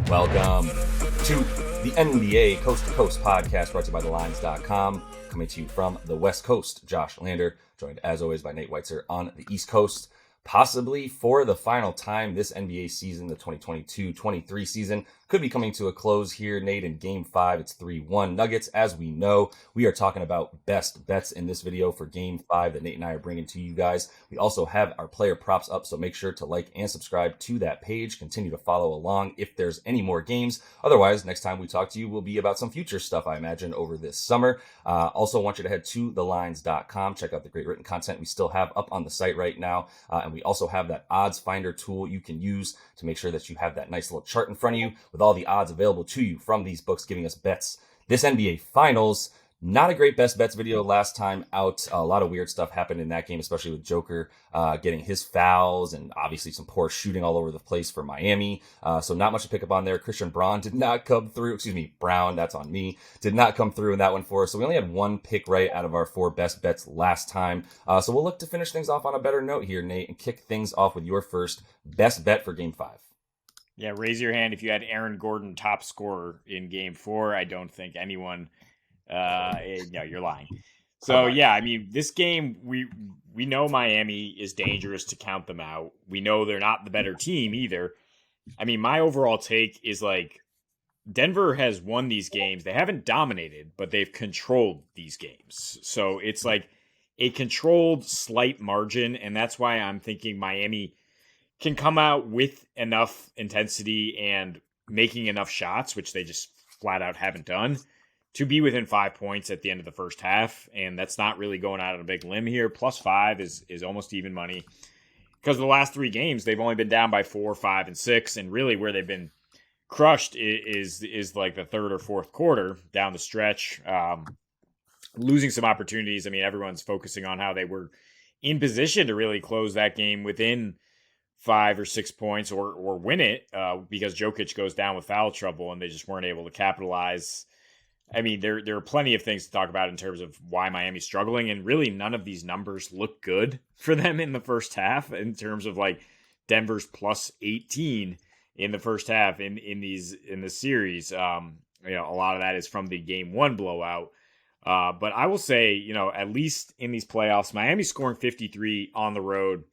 Welcome to the NBA Coast to Coast podcast brought to you by thelines.com. Coming to you from the West Coast, Josh Lander, joined as always by Nate Weitzer on the East Coast. Possibly for the final time this NBA season, the 2022-23 season, could be coming to a close here, Nate, in Game 5. It's 3-1 Nuggets. As we know, we are talking about best bets in this video for Game 5 that Nate and I are bringing to you guys. We also have our player props up, so make sure to like and subscribe to that page. Continue to follow along if there's any more games. Otherwise, next time we talk to you will be about some future stuff, I imagine, over this summer. Also want you to head to thelines.com. Check out the great written content we still have up on the site right now. And we also have that odds finder tool you can use to make sure that you have that nice little chart in front of you with all the odds available to you from these books giving us bets. This NBA Finals, not a great best bets video last time out. A lot of weird stuff happened in that game, especially with Joker getting his fouls and obviously some poor shooting all over the place for Miami. So not much to pick up on there. Christian Braun did not come through. Brown, that's on me. Did not come through in that one for us. So we only had one pick right out of our 4 best bets last time. So we'll look to finish things off on a better note here, Nate, and kick things off with your first best bet for Game 5. Yeah, raise your hand if you had Aaron Gordon top scorer in Game 4. I don't think anyone... no, you're lying. So yeah, I mean, this game, we know Miami is dangerous to count them out. We know they're not the better team either. I mean, my overall take is like Denver has won these games. They haven't dominated, but they've controlled these games. So it's like a controlled slight margin, and that's why I'm thinking Miami can come out with enough intensity and making enough shots, which they just flat out haven't done, to be within 5 points at the end of the first half. And that's not really going out on a big limb here. +5 is almost even money. Because the last 3 games, they've only been down by 4, 5, and 6. And really where they've been crushed is like the third or fourth quarter down the stretch. Losing some opportunities. I mean, everyone's focusing on how they were in position to really close that game within 5 or 6 points or win it because Jokic goes down with foul trouble and they just weren't able to capitalize. I mean, there are plenty of things to talk about in terms of why Miami's struggling, and really none of these numbers look good for them in the first half in terms of like Denver's +18 in the first half in this series. A lot of that is from the Game 1 blowout. But I will say, at least in these playoffs, Miami's scoring 53 on the road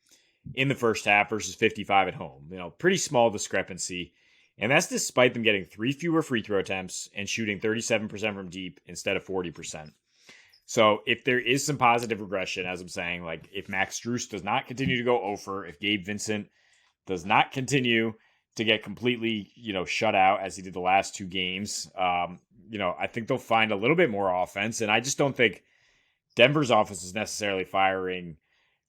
in the first half versus 55 at home. Pretty small discrepancy. And that's despite them getting 3 fewer free throw attempts and shooting 37% from deep instead of 40%. So if there is some positive regression, as I'm saying, like if Max Strus does not continue to go over, if Gabe Vincent does not continue to get completely, shut out as he did the last 2 games, I think they'll find a little bit more offense. And I just don't think Denver's offense is necessarily firing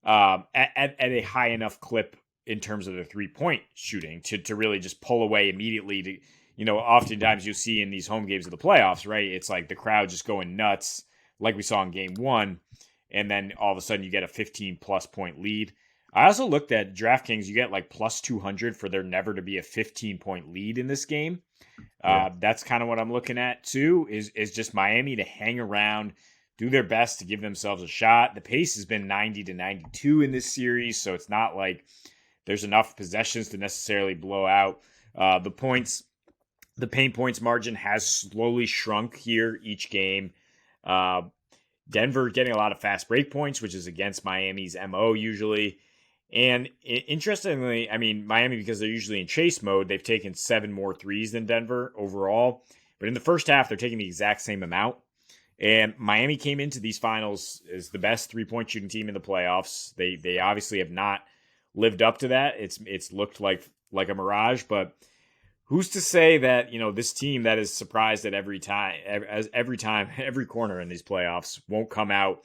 at a high enough clip in terms of the 3-point shooting to really just pull away immediately. Oftentimes you'll see in these home games of the playoffs, right? It's like the crowd just going nuts like we saw in Game 1, and then all of a sudden you get a 15-plus point lead. I also looked at DraftKings. You get like +200 for there never to be a 15-point lead in this game. That's kind of what I'm looking at too, is just Miami to hang around, do their best to give themselves a shot. The pace has been 90-92 in this series, so it's not like there's enough possessions to necessarily blow out. The paint points margin has slowly shrunk here each game. Denver getting a lot of fast break points, which is against Miami's MO usually. And interestingly, I mean, Miami, because they're usually in chase mode, they've taken 7 more threes than Denver overall. But in the first half, they're taking the exact same amount. And Miami came into these finals as the best 3-point shooting team in the playoffs. They obviously have not lived up to that. It's looked like a mirage, but who's to say that, this team that is surprised at every corner in these playoffs won't come out,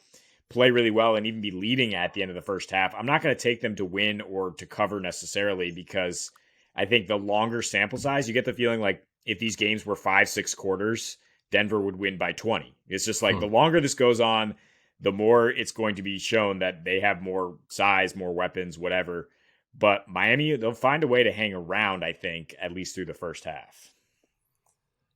play really well, and even be leading at the end of the first half. I'm not going to take them to win or to cover necessarily, because I think the longer sample size, you get the feeling like if these games were 5-6 quarters, Denver would win by 20. It's just like the longer this goes on, the more it's going to be shown that they have more size, more weapons, whatever. But Miami, they'll find a way to hang around, I think, at least through the first half.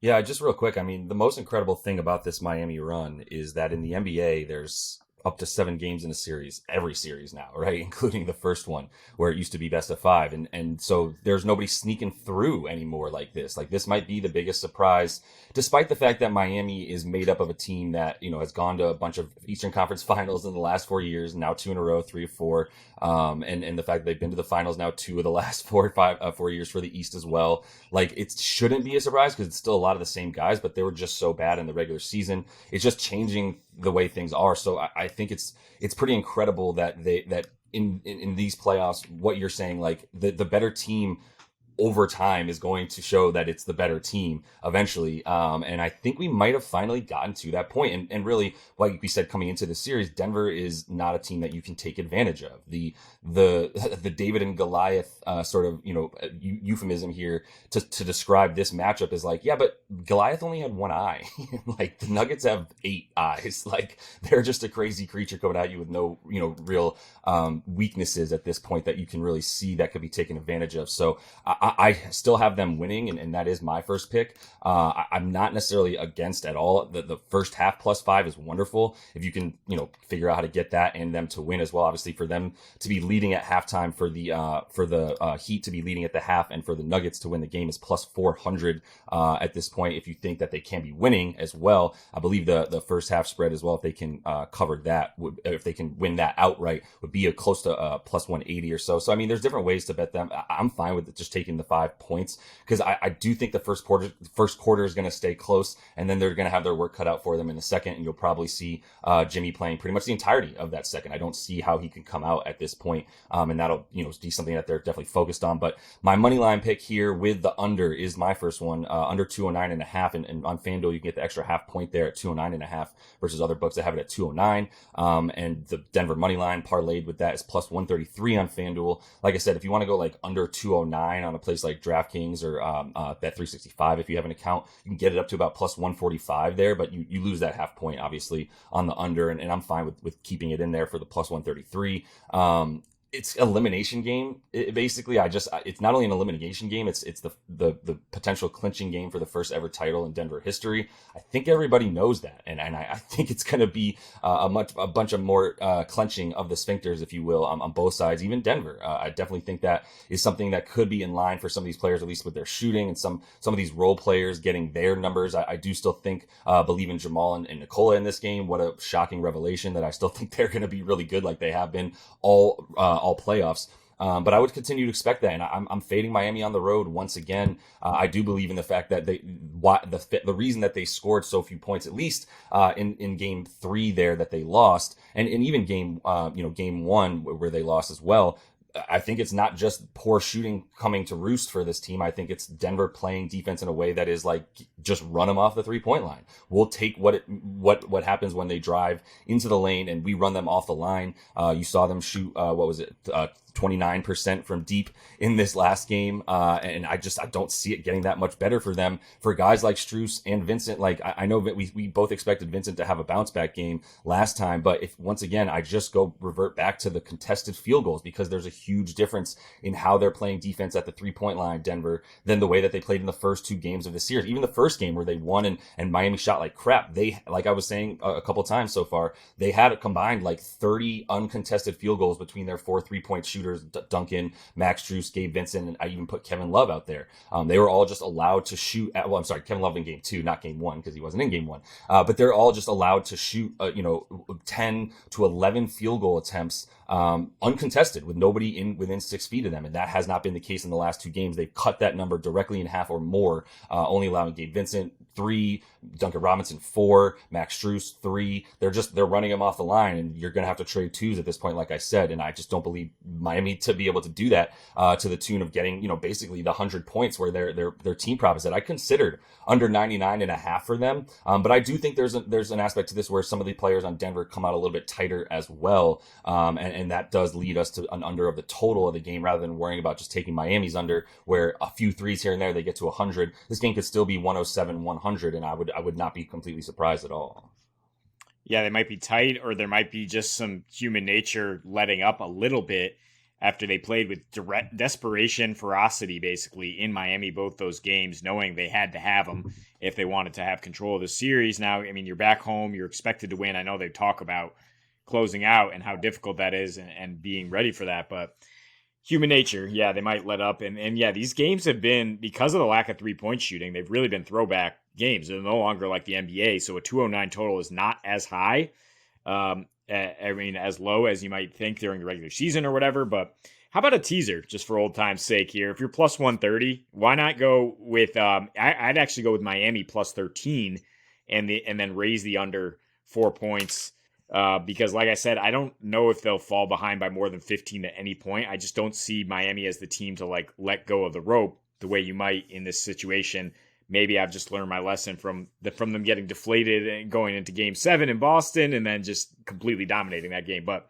Yeah, just real quick. I mean, the most incredible thing about this Miami run is that in the NBA, there's up to 7 games in a series, every series now, right? Including the first one where it used to be best of 5. And so there's nobody sneaking through anymore like this. Like this might be the biggest surprise, despite the fact that Miami is made up of a team that, has gone to a bunch of Eastern Conference finals in the last 4 years, now 2 in a row, 3 or 4. And the fact that they've been to the finals now 2 of the last 4 years for the East as well. Like it shouldn't be a surprise because it's still a lot of the same guys, but they were just so bad in the regular season. It's just changing the way things are. So I think it's pretty incredible that in these playoffs, what you're saying, like the better team over time is going to show that it's the better team eventually. And I think we might have finally gotten to that point. And really, like we said, coming into the series, Denver is not a team that you can take advantage of. The David and Goliath sort of, euphemism here to describe this matchup is like, yeah, but Goliath only had one eye. Like the Nuggets have 8 eyes. Like they're just a crazy creature coming at you with no, real weaknesses at this point that you can really see that could be taken advantage of. So I still have them winning, and that is my first pick. I'm not necessarily against at all. The first half +5 is wonderful. If you can, figure out how to get that and them to win as well. Obviously, for them to be leading at halftime, for the Heat to be leading at the half, and for the Nuggets to win the game is +400 at this point. If you think that they can be winning as well, I believe the first half spread as well, if they can cover that, if they can win that outright, would be a close to +180 or so. So I mean, there's different ways to bet them. I'm fine with just taking the 5 points because I do think the first quarter is going to stay close, and then they're going to have their work cut out for them in the second, and you'll probably see Jimmy playing pretty much the entirety of that second. I don't see how he can come out at this point, and that'll be something that they're definitely focused on. But my money line pick here with the under is my first one, under 209.5, and on FanDuel you can get the extra half point there at 209.5 versus other books that have it at 209. And the Denver money line parlayed with that is +133 on FanDuel. Like I said, if you want to go like under 209 on a place like DraftKings or Bet365, if you have an account, you can get it up to about +145 there, but you lose that half point obviously on the under, and I'm fine with keeping it in there for the +133. It's elimination game. Basically, it's not only an elimination game, it's the potential clinching game for the first ever title in Denver history. I think everybody knows that, and I think it's going to be a bunch of more clenching of the sphincters, if you will, on both sides, even Denver. I definitely think that is something that could be in line for some of these players, at least with their shooting, and some of these role players getting their numbers. I do still think believe in Jamal and Nikola in this game. What a shocking revelation that I still think they're going to be really good, like they have been all playoffs. But I would continue to expect that, and I'm fading Miami on the road once again. I do believe in the fact that the reason that they scored so few points, at least in game 3 there that they lost, and even game 1 where they lost as well. I think it's not just poor shooting coming to roost for this team. I think it's Denver playing defense in a way that is like, just run them off the 3-point line. We'll take what happens when they drive into the lane and we run them off the line. You saw them shoot, 29% from deep in this last game. And I don't see it getting that much better for them. For guys like Strus and Vincent, like I know that we both expected Vincent to have a bounce back game last time, but if once again, I just revert back to the contested field goals, because there's a huge difference in how they're playing defense at the 3-point line, Denver, than the way that they played in the first 2 games of the series. Even the first game where they won and Miami shot like crap. They, like I was saying a couple times so far, they had a combined like 30 uncontested field goals between their 4 3-point shooters, Duncan, Max Strus, Gabe Vincent, and I even put Kevin Love out there. They were all just allowed to shoot at, Kevin Love in game 2, not game 1, because he wasn't in game 1. But they're all just allowed to shoot, 10 to 11 field goal attempts, uncontested, with nobody within 6 feet of them. And that has not been the case in the last 2 games. They've cut that number directly in half or more, only allowing Gabe Vincent 3, Duncan Robinson 4, Max Strus 3. They're running them off the line, and you're going to have to trade 2s at this point, like I said. And I just don't believe Miami to be able to do that to the tune of getting, basically the 100 points where their team prop is at. I considered under 99.5 for them. But I do think there's an aspect to this where some of the players on Denver come out a little bit tighter as well. And that does lead us to an under of the total of the game, rather than worrying about just taking Miami's under, where a few threes here and there, they get to 100. This game could still be 107-100, and I would not be completely surprised at all. Yeah, they might be tight, or there might be just some human nature letting up a little bit after they played with direct desperation, ferocity, basically, in Miami, both those games, knowing they had to have them if they wanted to have control of the series. Now, I mean, you're back home, you're expected to win. I know they talk about closing out and how difficult that is, and being ready for that. But human nature, yeah, they might let up. And yeah, these games have been, because of the lack of 3-point shooting, they've really been throwback games. They're no longer like the NBA. So a 209 total is not as high. I mean, as low as you might think during the regular season or whatever. But how about a teaser, just for old time's sake here? If you're plus 130, why not go with, I'd actually go with Miami plus 13 and then raise the under 4 points. Because like I said, I don't know if they'll fall behind by more than 15 at any point. I just don't see Miami as the team to like let go of the rope the way you might in this situation. Maybe I've just learned my lesson from them getting deflated and going into Game 7 in Boston and then just completely dominating that game. But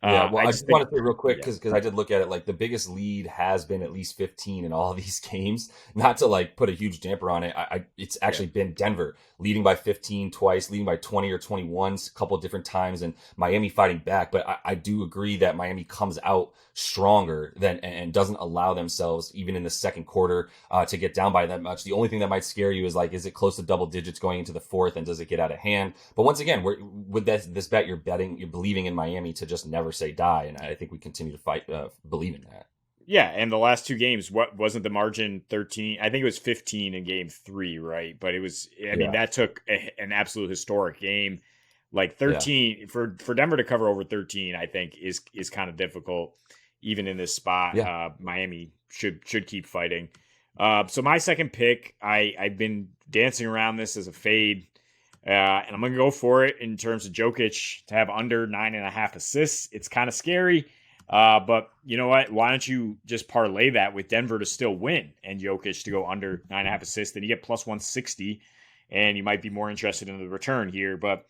yeah, well, I just want to say real quick, yeah. because I did look at it, like the biggest lead has been at least 15 in all of these games. Not to like put a huge damper on it, it's actually been Denver leading by 15 twice, leading by 20 or 21 a couple of different times, and Miami fighting back. But I do agree that Miami comes out stronger than and doesn't allow themselves, even in the second quarter, to get down by that much. The only thing that might scare you is like, is it close to double digits going into the fourth, and does it get out of hand? But once again, with this bet, you're believing in Miami to just never say die, and I think we continue to fight, believe in that. Yeah, and the last two games, what wasn't the margin 13? I think it was 15 in game 3, right? But it was, I mean, that took an absolute historic game. Like 13 for Denver to cover over 13, I think is kind of difficult, even in this spot. Yeah. Miami should keep fighting. So my second pick, I've been dancing around this as a fade, and I'm gonna go for it in terms of Jokic to have under 9.5 assists. It's kind of scary. But you know what? Why don't you just parlay that with Denver to still win and Jokic to go under 9.5 assists? Then you get plus 160, and you might be more interested in the return here. But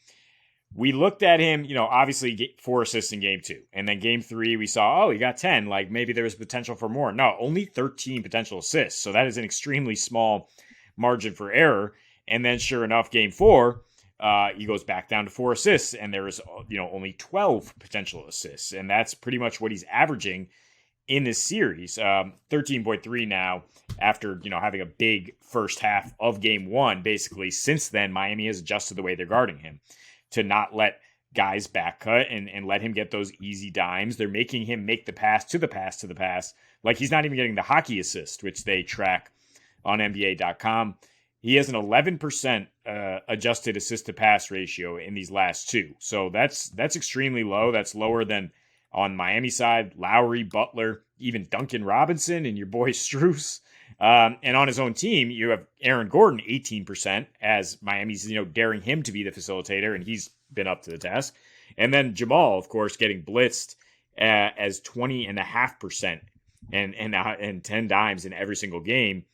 we looked at him, obviously 4 assists in game 2. And then game 3, we saw, oh, he got 10. Like maybe there was potential for more. No, only 13 potential assists. So that is an extremely small margin for error. And then sure enough, game 4, he goes back down to 4 assists, and there is, only 12 potential assists. And that's pretty much what he's averaging in this series. 13.3 now after, having a big first half of game 1. Basically, since then, Miami has adjusted the way they're guarding him to not let guys back cut and let him get those easy dimes. They're making him make the pass to the pass to the pass. Like he's not even getting the hockey assist, which they track on NBA.com. He has an 11% adjusted assist to pass ratio in these last 2. So that's extremely low. That's lower than on Miami side, Lowry, Butler, even Duncan Robinson and your boy Strus. And on his own team, you have Aaron Gordon, 18%, as Miami's, daring him to be the facilitator, and he's been up to the task. And then Jamal, of course, getting blitzed as 20.5% and 10 dimes in every single game.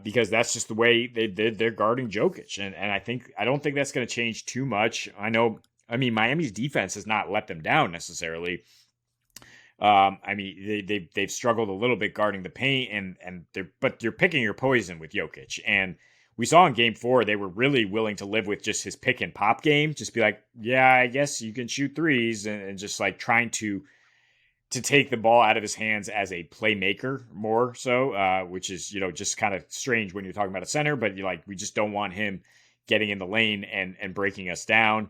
Because that's just the way they're guarding Jokic. And I don't think that's going to change too much. Miami's defense has not let them down necessarily. They've struggled a little bit guarding the paint, but you're picking your poison with Jokic. And we saw in game 4, they were really willing to live with just his pick and pop game. Just be like, yeah, I guess you can shoot threes, and just like trying to take the ball out of his hands as a playmaker more so, which is, just kind of strange when you're talking about a center, but we just don't want him getting in the lane and breaking us down.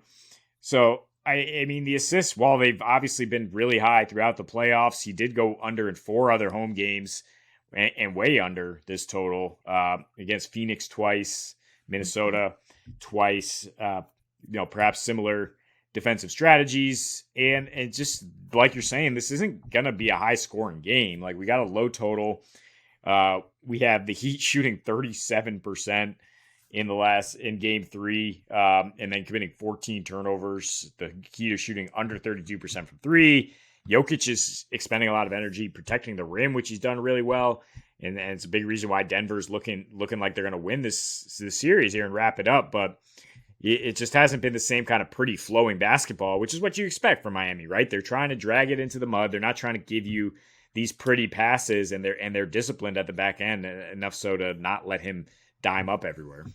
So, the assists, while they've obviously been really high throughout the playoffs, he did go under in 4 other home games and way under this total, against Phoenix twice, Minnesota twice, perhaps similar defensive strategies. And just like you're saying, this isn't going to be a high scoring game. Like we got a low total. We have the Heat shooting 37% in game 3, and then committing 14 turnovers. The Heat are shooting under 32% from 3. Jokic is expending a lot of energy protecting the rim, which he's done really well. And it's a big reason why Denver's looking like they're going to win this series here and wrap it up. But it just hasn't been the same kind of pretty flowing basketball, which is what you expect from Miami, right? They're trying to drag it into the mud. They're not trying to give you these pretty passes, and they're disciplined at the back end enough so to not let him dime up everywhere.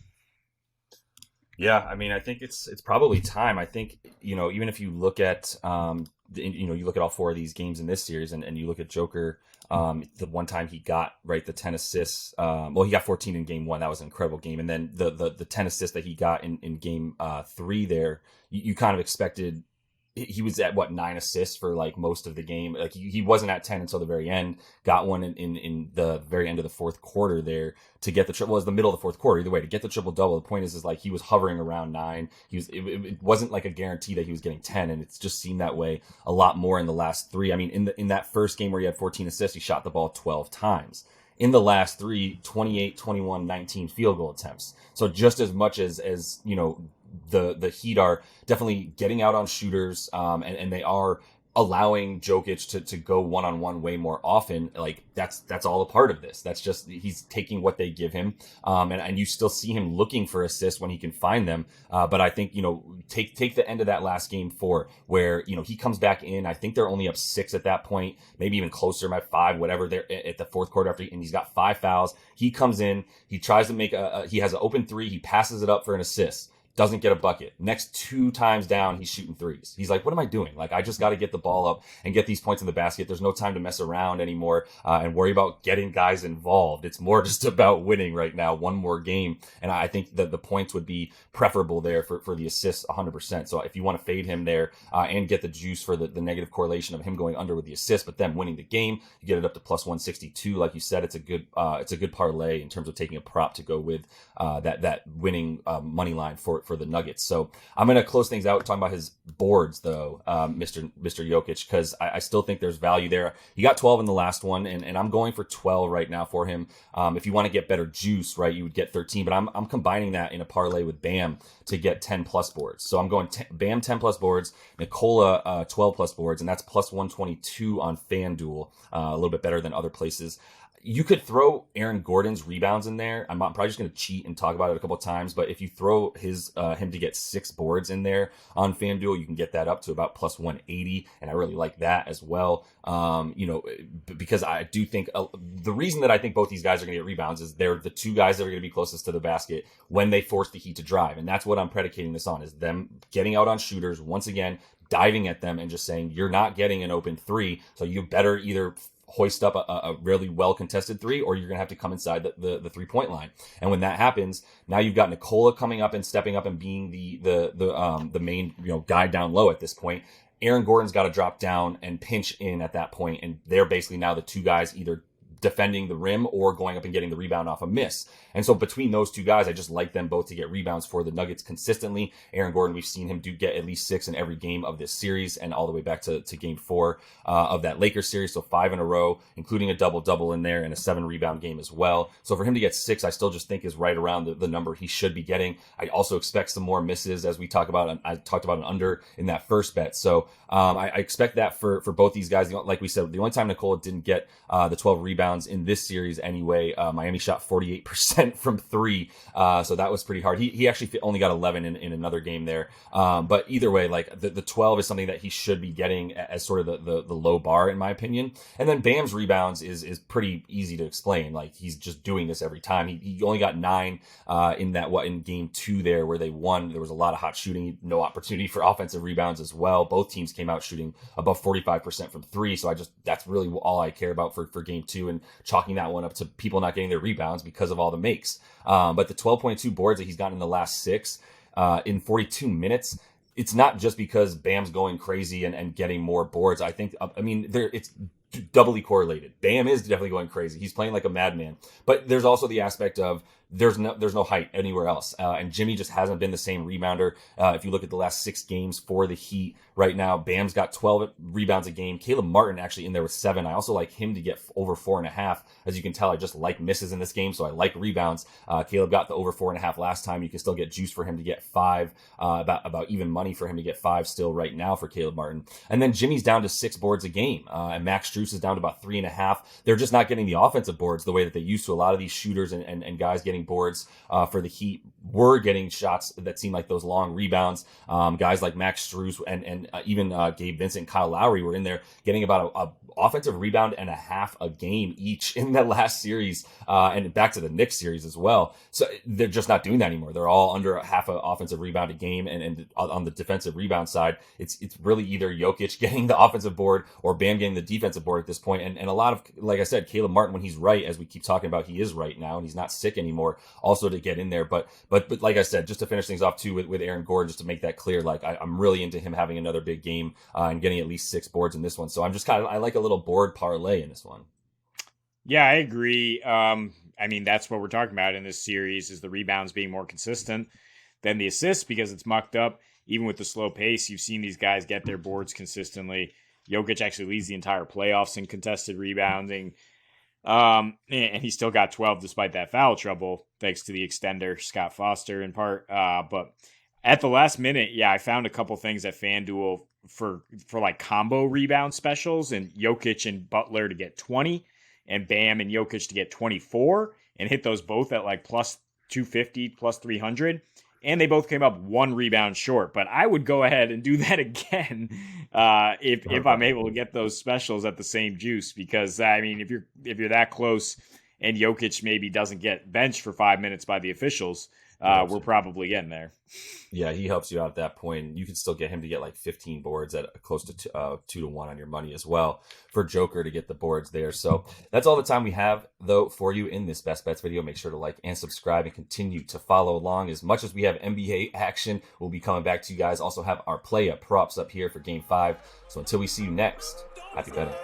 Yeah, I think it's probably time. I think, even if you look at you look at all 4 of these games in this series, and you look at Joker, the one time he got the 10 assists, he got 14 in game 1. That was an incredible game. And then the 10 assists that he got in game 3 there, you kind of expected he was at 9 assists for like most of the game. Like he wasn't at 10 until the very end. Got one in the very end of the fourth quarter there to get the triple. Well, it was the middle of the fourth quarter. Either way, to get the triple double. The point is like he was hovering around 9. It wasn't like a guarantee that he was getting 10, and it's just seemed that way a lot more in the last 3. I mean, in that first game where he had 14 assists, he shot the ball 12 times. In the last 3, 28, 21, 19 field goal attempts. So just as much as the Heat are definitely getting out on shooters, and they are allowing Jokic to go one-on-one way more often. Like that's all a part of this. That's just, he's taking what they give him. And you still see him looking for assists when he can find them. But I think, take the end of that last game 4 where, he comes back in. I think they're only up 6 at that point, maybe even closer, at 5, whatever, they're at the fourth quarter and he's got 5 fouls. He comes in, he tries to make he has an open 3. He passes it up for an assist. Doesn't get a bucket. Next 2 times down, he's shooting 3s. He's like, what am I doing? Like, I just got to get the ball up and get these points in the basket. There's no time to mess around anymore and worry about getting guys involved. It's more just about winning right now, one more game. And I think that the points would be preferable there for the assists 100%. So if you want to fade him there and get the juice for the negative correlation of him going under with the assist, but then winning the game, you get it up to plus 162. Like you said, it's a good parlay in terms of taking a prop to go with that winning money line for the Nuggets. So I'm going to close things out talking about his boards, though, Mr. Jokic, because I still think there's value there. He got 12 in the last one, and I'm going for 12 right now for him. If you want to get better juice, right, you would get 13, but I'm combining that in a parlay with Bam to get 10 plus boards. So I'm going Bam 10 plus boards, Nikola 12 plus boards, and that's plus 122 on FanDuel, a little bit better than other places. You could throw Aaron Gordon's rebounds in there. I'm probably just going to cheat and talk about it a couple of times, but if you throw him to get 6 boards in there on FanDuel, you can get that up to about plus 180, and I really like that as well. Because I do think the reason that I think both these guys are going to get rebounds is they're the 2 guys that are going to be closest to the basket when they force the Heat to drive, and that's what I'm predicating this on, is them getting out on shooters once again, diving at them and just saying, you're not getting an open 3, so you better either hoist up a really well contested 3, or you're gonna have to come inside the 3-point line. And when that happens, now you've got Nikola coming up and stepping up and being the main guy down low at this point. Aaron Gordon's got to drop down and pinch in at that point, and they're basically now the 2 guys either defending the rim or going up and getting the rebound off a miss. And so between those 2 guys, I just like them both to get rebounds for the Nuggets consistently. Aaron Gordon, we've seen him get at least 6 in every game of this series, and all the way back to game 4 of that Lakers series. So 5 in a row, including a double-double in there and a 7 rebound game as well. So for him to get 6, I still just think is right around the number he should be getting. I also expect some more misses, as we talk about. I talked about an under in that first bet. So I expect that for both these guys. Like we said, the only time Nikola didn't get the 12 rebounds in this series anyway, Miami shot 48% from 3, so that was pretty hard. He actually only got 11 in another game there, but either way, like the 12 is something that he should be getting as sort of the low bar, in my opinion. And then Bam's rebounds is pretty easy to explain. Like, he's just doing this every time. He only got 9 in game 2 there where they won. There was a lot of hot shooting, no opportunity for offensive rebounds as well. Both teams came out shooting above 45% from 3, so that's really all I care about for game 2, and chalking that one up to people not getting their rebounds because of all the makes. But the 12.2 boards that he's gotten in the last 6 in 42 minutes, it's not just because Bam's going crazy and getting more boards. I think, it's doubly correlated. Bam is definitely going crazy. He's playing like a madman. But there's also the aspect of there's no height anywhere else. And Jimmy just hasn't been the same rebounder. If you look at the last 6 games for the Heat right now, Bam's got 12 rebounds a game. Caleb Martin actually in there with 7. I also like him to get over 4.5. As you can tell, I just like misses in this game, so I like rebounds. Caleb got the over 4.5 last time. You can still get juice for him to get 5, about even money for him to get 5 still right now for Caleb Martin. And then Jimmy's down to 6 boards a game, and Max Strus is down to about 3.5. They're just not getting the offensive boards the way that they used to. A lot of these shooters and guys getting boards for the Heat were getting shots that seemed like those long rebounds. Guys like Max Strus and even Gabe Vincent, Kyle Lowry were in there getting about a offensive rebound and a half a game each in that last series, and back to the Knicks series as well. So they're just not doing that anymore. They're all under a half an offensive rebound a game, and on the defensive rebound side, it's really either Jokic getting the offensive board or Bam getting the defensive board at this point. And a lot of, like I said, Caleb Martin, when he's right, as we keep talking about, he is right now, and he's not sick anymore. power also to get in there. But like I said, just to finish things off too with Aaron Gordon, just to make that clear, like I'm really into him having another big game and getting at least 6 boards in this one. So I'm just I like a little board parlay in this one. Yeah, I agree. I mean, that's what we're talking about in this series is the rebounds being more consistent than the assists because it's mucked up. Even with the slow pace, you've seen these guys get their boards consistently. Jokic actually leads the entire playoffs in contested rebounding. And he still got 12 despite that foul trouble, thanks to the extender, Scott Foster in part. But at the last minute, yeah, I found a couple things at FanDuel for like combo rebound specials and Jokic and Butler to get 20 and Bam and Jokic to get 24 and hit those both at like plus 250, plus 300. And they both came up 1 rebound short. But I would go ahead and do that again if I'm able to get those specials at the same juice. Because, I mean, if you're that close and Jokic maybe doesn't get benched for 5 minutes by the officials, we're probably getting there. Yeah, he helps you out at that point. You can still get him to get like 15 boards at close to 2-1 on your money as well for Joker to get the boards there. So that's all the time we have, though, for you in this Best Bets video. Make sure to like and subscribe and continue to follow along. As much as we have NBA action, we'll be coming back to you guys. Also have our play-up props up here for Game 5. So until we see you next, happy betting.